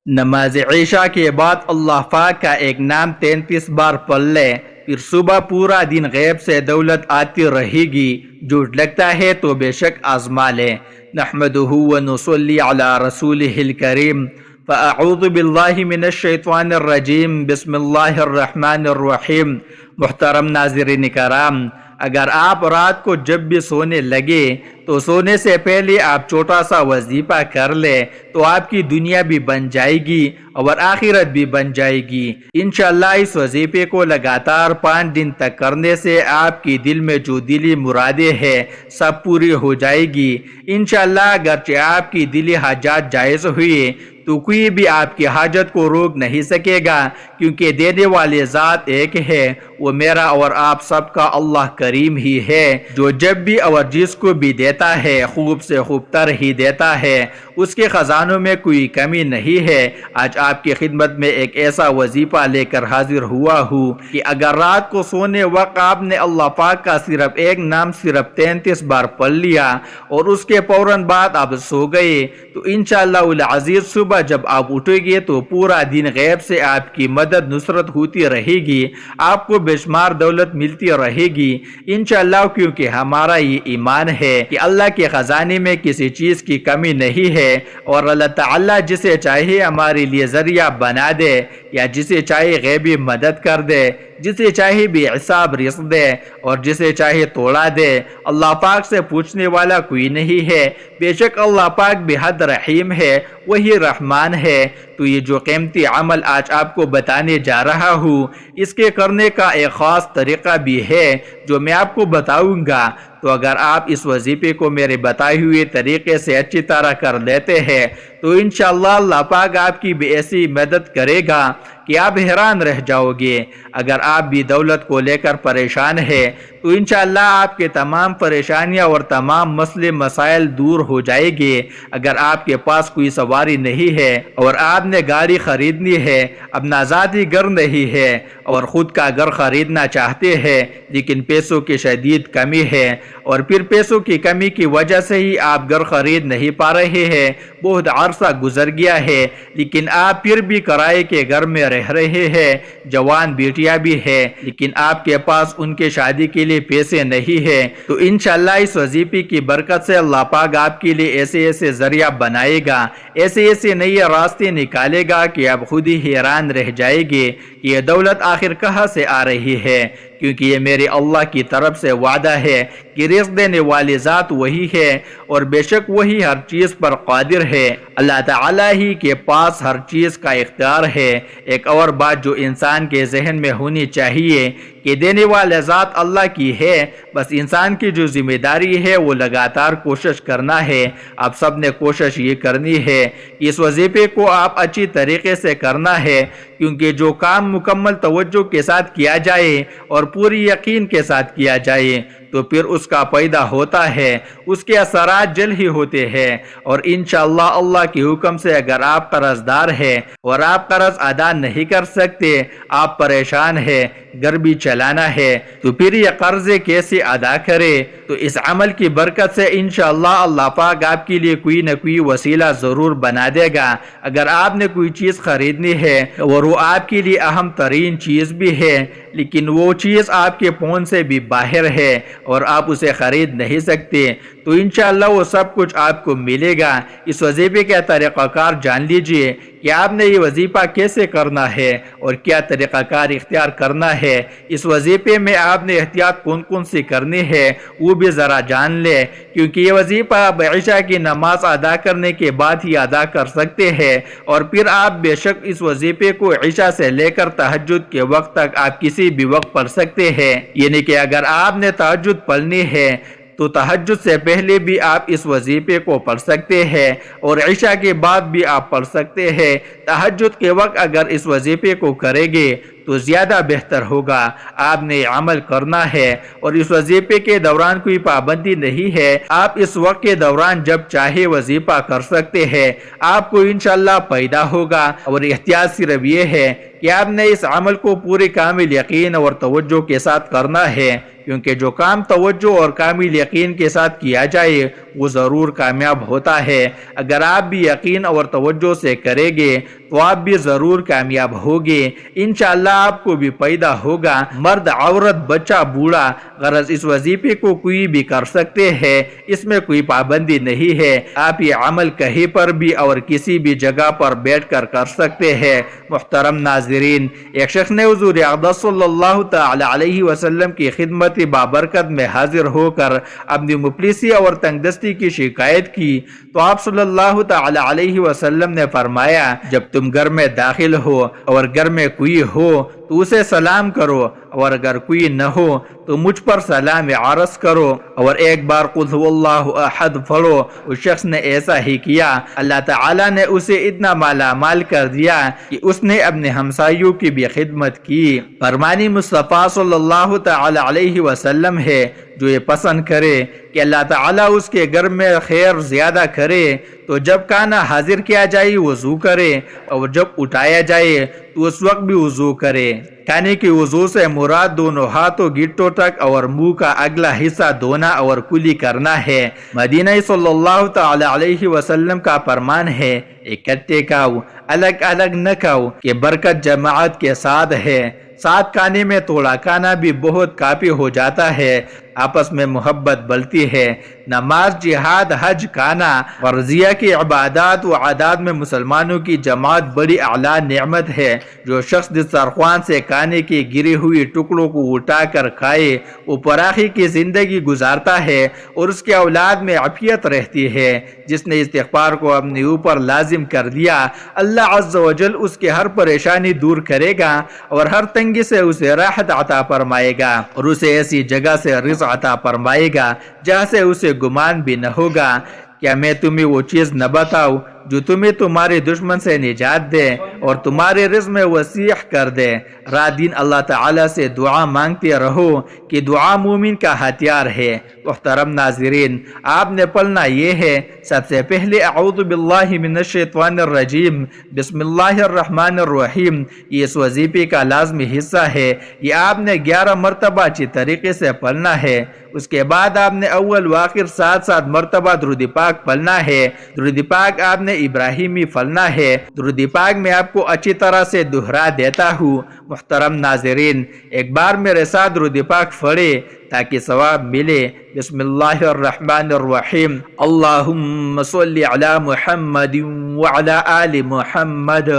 نماز عشاء کے بعد اللہ پاک کا ایک نام 33 بار پڑھ لے، پھر صبح پورا دن غیب سے دولت آتی رہے گی۔ جھوٹ لگتا ہے تو بے شک آزما لے۔ نحمدہ ونصلی علی رسولہ الکریم۔ فاعوذ باللہ من الشیطان الرجیم، بسم اللہ الرحمن الرحیم۔ محترم ناظرین کرام، اگر آپ رات کو جب بھی سونے لگے تو سونے سے پہلے آپ چھوٹا سا وظیفہ کر لے تو آپ کی دنیا بھی بن جائے گی اور آخرت بھی بن جائے گی۔ انشاءاللہ اس وظیفے کو لگاتار 5 دن تک کرنے سے آپ کی دل میں جو دلی مرادیں ہیں سب پوری ہو جائے گی۔ انشاءاللہ اگرچہ آپ کی دلی حاجات جائز ہوئی تو کوئی بھی آپ کی حاجت کو روک نہیں سکے گا، کیونکہ دینے والے ذات ایک ہے، وہ میرا اور آپ سب کا اللہ کریم ہی ہے، جو جب بھی اور جس کو بھی دیتا ہے خوب سے خوب تر ہی دیتا ہے۔ اس کے خزانوں میں کوئی کمی نہیں ہے۔ آج آپ کی خدمت میں ایک ایسا وظیفہ لے کر حاضر ہوا ہوں کہ اگر رات کو سونے وقت آپ نے اللہ پاک کا صرف ایک نام صرف 33 بار پڑھ لیا اور اس کے فوراً بعد آپ سو گئے تو انشاءاللہ العزیز صبح جب آپ اٹھیں گے تو پورا دن غیب سے آپ کی مدد نصرت ہوتی رہے گی، آپ کو بے شمار دولت ملتی رہے گی انشاءاللہ، کیونکہ ہمارا یہ ایمان ہے کہ اللہ کے خزانے میں کسی چیز کی کمی نہیں ہے اور اللہ تعالیٰ جسے چاہے ہمارے لیے ذریعہ بنا دے یا جسے چاہے غیبی مدد کر دے، جسے چاہے بھی حساب رزق دے اور جسے چاہے توڑا دے۔ اللہ پاک سے پوچھنے والا کوئی نہیں ہے، بے شک اللہ پاک بے حد رحیم ہے، وہی رحمان ہے۔ تو یہ جو قیمتی عمل آج آپ کو بتانے جا رہا ہوں، اس کے کرنے کا ایک خاص طریقہ بھی ہے جو میں آپ کو بتاؤں گا۔ تو اگر آپ اس وظیفے کو میرے بتائے ہوئے طریقے سے اچھی طرح کر لیتے ہیں تو انشاءاللہ اللہ پاک آپ کی بھی ایسی مدد کرے گا کہ آپ حیران رہ جاؤ گے۔ اگر آپ بھی دولت کو لے کر پریشان ہیں تو انشاءاللہ آپ کے تمام پریشانیاں اور تمام مسئلے مسائل دور ہو جائے گے۔ اگر آپ کے پاس کوئی سواری نہیں ہے اور آپ نے گاڑی خریدنی ہے، اپنا ذاتی گھر نہیں ہے اور خود کا گھر خریدنا چاہتے ہیں لیکن پیسوں کی شدید کمی ہے اور پھر پیسوں کی کمی کی وجہ سے ہی آپ گھر خرید نہیں پا رہے ہیں، بہت عرصہ گزر گیا ہے لیکن آپ پھر بھی کرائے کے گھر میں رہ رہے ہیں، جوان بیٹیاں بھی ہیں لیکن آپ کے پاس ان کے شادی کے لیے پیسے نہیں ہیں، تو انشاءاللہ اس وظیفے کی برکت سے اللہ پاک آپ کے لیے ایسے ایسے ذریعہ بنائے گا، ایسے ایسے نئے راستے نکالے گا کہ آپ خود ہی حیران رہ جائے گے کہ یہ دولت آخر کہاں سے آ رہی ہے، کیونکہ یہ میرے اللہ کی طرف سے وعدہ ہے کہ رزق دینے والی ذات وہی ہے اور بے شک وہی ہر چیز پر قادر ہے۔ اللہ تعالیٰ ہی کے پاس ہر چیز کا اختیار ہے۔ ایک اور بات جو انسان کے ذہن میں ہونی چاہیے کہ دینے والا ذات اللہ کی ہے، بس انسان کی جو ذمہ داری ہے وہ لگاتار کوشش کرنا ہے۔ آپ سب نے کوشش یہ کرنی ہے کہ اس وظیفے کو آپ اچھی طریقے سے کرنا ہے، کیونکہ جو کام مکمل توجہ کے ساتھ کیا جائے اور پوری یقین کے ساتھ کیا جائے تو پھر اس کا پیدا ہوتا ہے، اس کے اثرات جلد ہی ہوتے ہیں، اور انشاءاللہ اللہ کے حکم سے اگر آپ قرض دار ہیں اور آپ قرض ادا نہیں کر سکتے، آپ پریشان ہیں، گھر بھی چلانا ہے، تو پھر یہ قرضے کیسے ادا کرے؟ تو اس عمل کی برکت سے انشاءاللہ اللہ پاک آپ کے لیے کوئی نہ کوئی وسیلہ ضرور بنا دے گا۔ اگر آپ نے کوئی چیز خریدنی ہے اور وہ آپ کے لیے اہم ترین چیز بھی ہے لیکن وہ چیز آپ کے پہنچ سے بھی باہر ہے اور آپ اسے خرید نہیں سکتے، تو انشاءاللہ وہ سب کچھ آپ کو ملے گا۔ اس وظیفے کا طریقہ کار جان لیجئے کہ آپ نے یہ وظیفہ کیسے کرنا ہے اور کیا طریقہ کار اختیار کرنا ہے۔ اس وظیفے میں آپ نے احتیاط کون کون سی کرنی ہے وہ بھی ذرا جان لے، کیونکہ یہ وظیفہ آپ عشاء کی نماز ادا کرنے کے بعد ہی ادا کر سکتے ہیں، اور پھر آپ بے شک اس وظیفے کو عشاء سے لے کر تہجد کے وقت تک آپ کسی بھی وقت پڑھ سکتے ہیں۔ یعنی کہ اگر آپ نے تہجد پڑھنی ہے تو تہجد سے پہلے بھی آپ اس وظیفے کو پڑھ سکتے ہیں اور عشاء کے بعد بھی آپ پڑھ سکتے ہیں۔ تہجد کے وقت اگر اس وظیفے کو کریں گے تو زیادہ بہتر ہوگا۔ آپ نے عمل کرنا ہے اور اس وظیفے کے دوران کوئی پابندی نہیں ہے، آپ اس وقت کے دوران جب چاہے وظیفہ کر سکتے ہیں، آپ کو انشاءاللہ پیدا ہوگا۔ اور احتیاط صرف یہ ہے کہ آپ نے اس عمل کو پورے کامل یقین اور توجہ کے ساتھ کرنا ہے، کیونکہ جو کام توجہ اور کامل یقین کے ساتھ کیا جائے وہ ضرور کامیاب ہوتا ہے۔ اگر آپ بھی یقین اور توجہ سے کریں گے تو آپ بھی ضرور کامیاب ہوگے، انشاءاللہ آپ کو بھی پیدا ہوگا، مرد عورت بچہ بوڑھا۔ غرض اس وظیفے کو کوئی بھی کر سکتے ہیں، اس میں کوئی پابندی نہیں ہے، آپ یہ عمل کہیں پر بھی اور کسی بھی جگہ پر بیٹھ کر کر سکتے ہیں۔ محترم ناظرین، ایک شخص نے حضور اقدس صلی اللہ تعالی علیہ وسلم کی خدمت بابرکت میں حاضر ہو کر اپنی مفلسی اور تنگ دستی کی شکایت کی تو آپ صلی اللہ تعالی علیہ وسلم نے فرمایا، جب تم گھر میں داخل ہو اور گھر میں کوئی ہو تو اسے سلام کرو، اور اگر کوئی نہ ہو تو مجھ پر سلام عرض کرو، اور ایک بار قل هو اللہ احد پڑھو۔ اس شخص نے ایسا ہی کیا، اللہ تعالی نے اسے اتنا مالا مال کر دیا کہ اس نے اپنے ہمسایوں کی بھی خدمت کی۔ فرمانی مصطفیٰ صلی اللہ تعالی علیہ وسلم ہے، جو یہ پسند کرے کہ اللہ تعالیٰ اس کے گھر میں خیر زیادہ کرے تو جب کھانا حاضر کیا جائے وضو کرے، اور جب اٹھایا جائے تو اس وقت بھی وضو کرے۔ کھانے کی وضو سے مراد دونوں ہاتھوں گٹوں تک اور منہ کا اگلا حصہ دھونا اور کلی کرنا ہے۔ مدینہ صلی اللہ تعالی علیہ وسلم کا فرمان ہے، اکٹھے کھاؤ، الگ الگ نہ کھاؤ، کہ برکت جماعت کے ساتھ ہے۔ ساتھ کھانے میں تھوڑا کھانا بھی بہت کافی ہو جاتا ہے، آپس میں محبت بڑھتی ہے۔ نماز، جہاد، حج، کھانا، فرضیہ کی عبادات و عادات میں مسلمانوں کی جماعت بڑی اعلیٰ نعمت ہے۔ جو شخص دسترخوان سے کھانے کی گری ہوئی ٹکڑوں کو اٹھا کر کھائے وہ فراخی کی زندگی گزارتا ہے اور اس کے اولاد میں عافیت رہتی ہے۔ جس نے استغفار کو اپنے اوپر لازم کر دیا، اللہ عز و جل اس کے ہر پریشانی دور کرے گا اور ہر تنگی سے اسے راحت عطا فرمائے گا، اور اسے ایسی جگہ سے رزق عطا فرمائے گا جہاں سے اسے گمان بھی نہ ہوگا۔ کیا میں تمہیں وہ چیز نہ بتاؤں جو تمہیں تمہارے دشمن سے نجات دے اور تمہارے رزق میں وسیع کر دے؟ رات دن اللہ تعالیٰ سے دعا مانگتے رہو کہ دعا مومن کا ہتھیار ہے۔ محترم ناظرین، آپ نے پڑھنا یہ ہے، سب سے پہلے اعوذ باللہ من الشیطان الرجیم، بسم اللہ الرحمن الرحیم، یہ اس وظیفے کا لازمی حصہ ہے۔ یہ آپ نے 11 مرتبہ اچھی طریقے سے پڑھنا ہے۔ اس کے بعد آپ نے اول و آخر 7 مرتبہ درود پاک پڑھنا ہے۔ درود پاک آپ نے ابراہیمی پڑھنا ہے۔ درود پاک میں آپ کو اچھی طرح سے دہرا دیتا ہوں۔ محترم ناظرین، ایک بار میرے ساتھ درود پاک پڑھے تاکہ ثواب ملے۔ بسم اللہ الرحمن الرحیم، اللہم صلی علی محمد وعلی آل محمد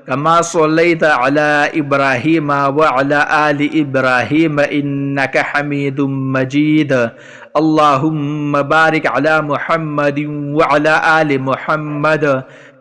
کما صلیت علی ابراہیم وعلی آل ابراہیم انک حمید مجید۔ اللہم بارک علی محمد وعلی آل محمد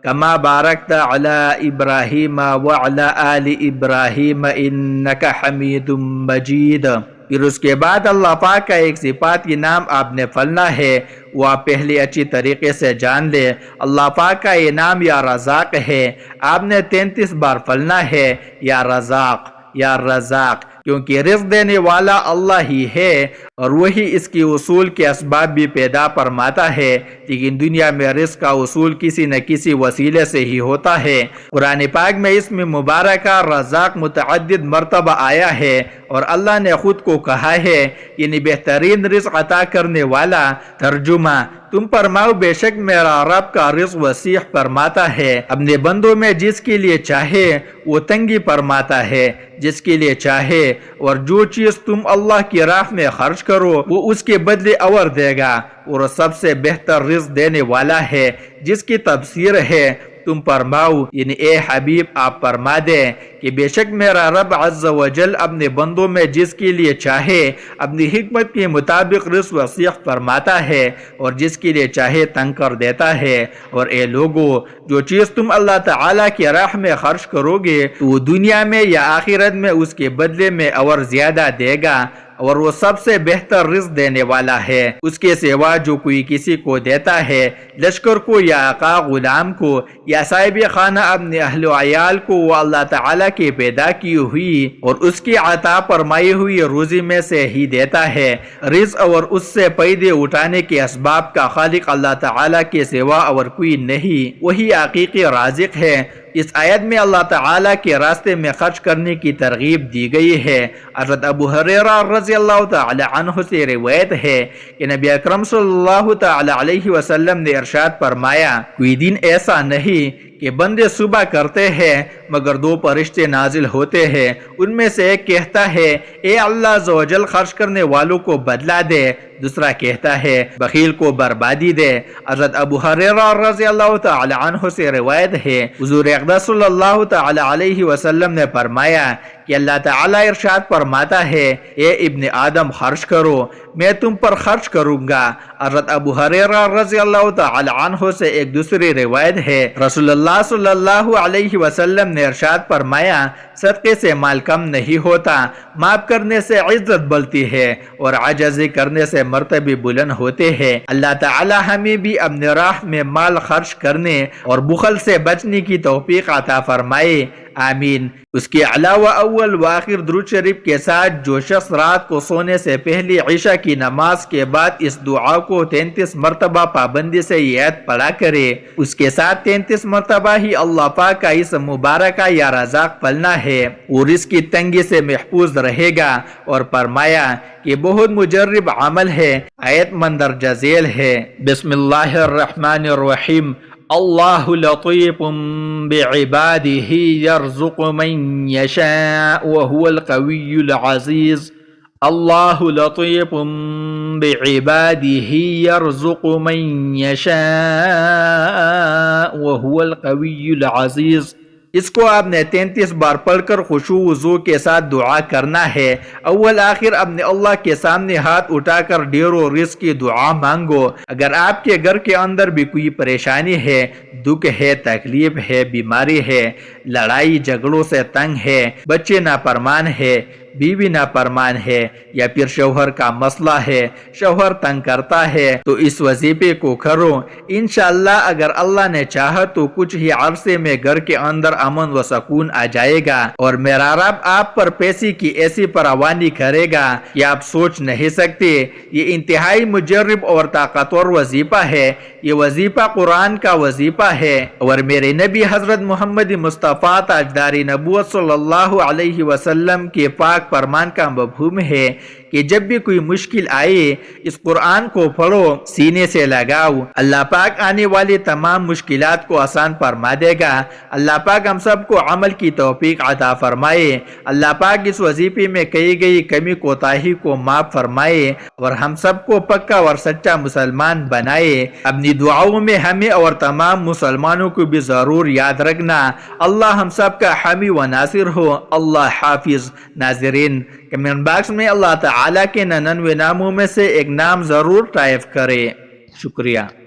کما بارکت علی ابراہیم وعلی آل ابراہیم انک حمید مجید۔ پھر اس کے بعد اللہ پاک کا ایک صفاتی نام آپ نے پڑھنا ہے، وہ آپ پہلے اچھی طریقے سے جان لے۔ اللہ پاک کا یہ نام یا رزاق ہے، آپ نے 33 بار پڑھنا ہے، یا رزاق یا رزاق، کیونکہ رزق دینے والا اللہ ہی ہے اور وہی اس کی اصول کے اسباب بھی پیدا فرماتا ہے، لیکن دنیا میں رزق کا اصول کسی نہ کسی وسیلے سے ہی ہوتا ہے۔ قرآن پاک میں اسم مبارکہ رزاق متعدد مرتبہ آیا ہے اور اللہ نے خود کو کہا ہے، یعنی بہترین رزق عطا کرنے والا۔ ترجمہ، تم فرماؤ بے شک میرا رب کا رزق وسیع فرماتا ہے، اپنے بندوں میں جس کے لیے چاہے وہ تنگی فرماتا ہے، جس کے لیے چاہے، اور جو چیز تم اللہ کی راہ میں خرچ کرو وہ اس کے بدلے اور دے گا، اور سب سے بہتر رزق دینے والا ہے۔ جس کی تفسیر ہے، تم فرماؤ، یعنی اے حبیب آپ فرما دے کہ بے شک میرا رب عز و جل اپنے بندوں میں جس کے لیے چاہے اپنی حکمت کے مطابق رزق وسیع فرماتا ہے اور جس کے لیے چاہے تنگ کر دیتا ہے۔ اور اے لوگو، جو چیز تم اللہ تعالیٰ کی راہ میں خرچ کرو گے تو وہ دنیا میں یا آخرت میں اس کے بدلے میں اور زیادہ دے گا۔ اور وہ سب سے بہتر رزق دینے والا ہے۔ اس کے سوا جو کوئی کسی کو دیتا ہے، لشکر کو یا آقا غلام کو یا صاحب خانہ اپنے اہل و عیال کو، وہ اللہ تعالیٰ کی پیدا کی ہوئی اور اس کی عطا فرمائی ہوئی روزی میں سے ہی دیتا ہے۔ رزق اور اس سے پیدے اٹھانے کے اسباب کا خالق اللہ تعالیٰ کے سوا اور کوئی نہیں، وہی حقیقی رازق ہے۔ اس آیت میں اللہ تعالیٰ کے راستے میں خرچ کرنے کی ترغیب دی گئی ہے۔ حضرت ابو ہریرہ رضی اللہ تعالی عنہ سے روایت ہے کہ نبی اکرم صلی اللہ تعالی علیہ وسلم نے ارشاد فرمایا، کوئی دن ایسا نہیں کہ بندے صبح کرتے ہیں مگر دو فرشتے نازل ہوتے ہیں، ان میں سے ایک کہتا ہے اے اللہ عز و جل خرچ کرنے والوں کو بدلہ دے، دوسرا کہتا ہے بخیل کو بربادی دے۔ حضرت ابو ہریرہ رضی اللہ تعالی عنہ سے روایت ہے، حضور اقدس صلی اللہ تعالی علیہ وسلم نے فرمایا کہ اللہ تعالیٰ ارشاد فرماتا ہے اے ابن آدم خرچ کرو، میں تم پر خرچ کروں گا۔ حضرت ابو ہریرہ رضی اللہ تعالی عنہ سے ایک دوسری روایت ہے، رسول اللہ صلی اللہ علیہ وسلم نے ارشاد فرمایا، صدقے سے مال کم نہیں ہوتا، معاف کرنے سے عزت بڑھتی ہے اور عاجزی کرنے سے مرتبے بلند ہوتے ہیں۔ اللہ تعالی ہمیں بھی اپنے راہ میں مال خرچ کرنے اور بخل سے بچنے کی توفیق عطا فرمائے، آمین۔ اس کے علاوہ اول و آخر درود شریف کے ساتھ جو شخص رات کو سونے سے پہلے عشاء کی نماز کے بعد اس دعا کو 33 مرتبہ پابندی سے یاد پڑھا کرے، اس کے ساتھ 33 مرتبہ ہی اللہ پاک کا اس مبارکہ یا رزاق پلنا ہے اور اس کی تنگی سے محفوظ رہے گا، اور فرمایا کہ بہت مجرب عمل ہے۔ آیت مندرجہ ذیل ہے، بسم اللہ الرحمن الرحیم، اللہ لطیف بعباده یرزق من یشاء وهو القوی العزیز۔ اللہ لطیف بعباده یرزق من یشاء وهو القوی العزیز۔ اس کو آپ نے 33 بار پڑھ کر خشوع وضو کے ساتھ دعا کرنا ہے۔ اول آخر اپنے اللہ کے سامنے ہاتھ اٹھا کر ڈھیر و رزق کی دعا مانگو۔ اگر آپ کے گھر کے اندر بھی کوئی پریشانی ہے، دکھ ہے، تکلیف ہے، بیماری ہے، لڑائی جھگڑوں سے تنگ ہے، بچے نافرمان ہے، بیوی نافرمان ہے، یا پھر شوہر کا مسئلہ ہے، شوہر تنگ کرتا ہے، تو اس وظیفے کو کرو۔ انشاءاللہ اگر اللہ نے چاہا تو کچھ ہی عرصے میں گھر کے اندر امن و سکون آ جائے گا، اور میرا رب آپ پر پیسے کی ایسی فراوانی کرے گا کہ آپ سوچ نہیں سکتے۔ یہ انتہائی مجرب اور طاقتور وظیفہ ہے۔ یہ وظیفہ قرآن کا وظیفہ ہے، اور میرے نبی حضرت محمد مصطفیٰ تاجدار نبوت صلی اللہ علیہ وسلم کے پاک فرمان کا مفہوم ہے کہ جب بھی کوئی مشکل آئے اس قرآن کو پڑھو، سینے سے لگاؤ، اللہ پاک آنے والی تمام مشکلات کو آسان فرما دے گا۔ اللہ پاک ہم سب کو عمل کی توفیق عطا فرمائے۔ اللہ پاک اس وظیفے میں کہی گئی کمی کوتاہی کو معاف فرمائے اور ہم سب کو پکا اور سچا مسلمان بنائے۔ اپنی دعاؤں میں ہمیں اور تمام مسلمانوں کو بھی ضرور یاد رکھنا۔ اللہ ہم سب کا حامی و ناصر ہو۔ اللہ حافظ۔ ناظرین، کمنٹ باکس میں اللہ تعالیٰ کے 99 ناموں میں سے ایک نام ضرور ٹائپ کرے۔ شکریہ۔